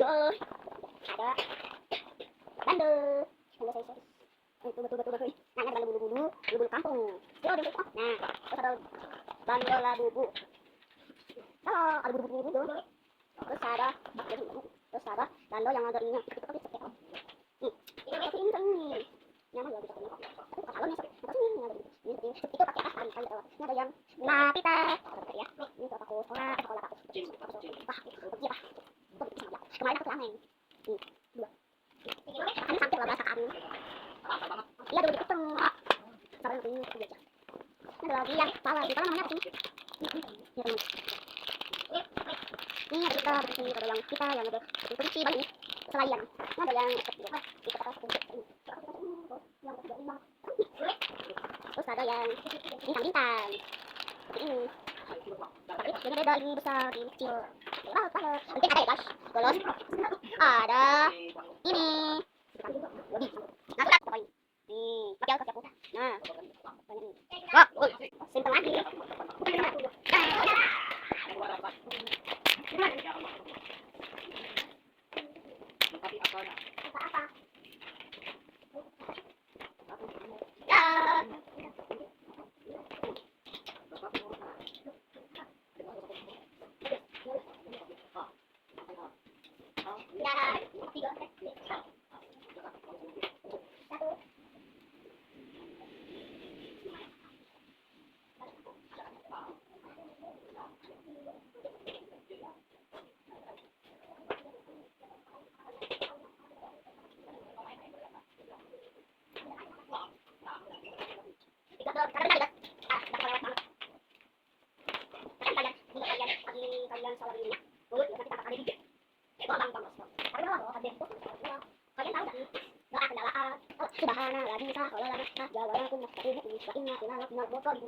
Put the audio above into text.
Yun. Ada. Bando. Bando saya. Itu betul-betul. Nah, ini ada bulu-bulu. Bulu-bulu kampung. Yo, di situ. Nah, terus ada bando labu. Oh, ada bulu-bulu tuh. Terus ada terus ada bando yang ada ininya. Itu tapi seperti apa? Ini. Nyamar ya bisa ini. Tapi kalau ini seperti ini ada ini. Itu pakai apa? Ini ada yang napita. Ya. Ini apa kok? Sekolah apa? Wah, iya Pak. Kemarin aku ramen. Dua. Ini sampai 12 kali. Iya, dulu dipotong. Sampai ini aja. Ini lagi yang pala, di namanya apa sih? Ini ada kita di sini, ada yang kita yang ada kunci balik selayan. Ini ada yang kita terus ada yang bintang-bintang. Ini. Ini beda, ini besar, ini kecil. Mungkin ada ya guys. Terus ada ini. Nah, apa ini? Nih, pakai aku putih. Nah, wah, simpan lagi. Subhanallah, bisa kalau lama jalan aku mau ketemu wa inna ilaihi raji'un.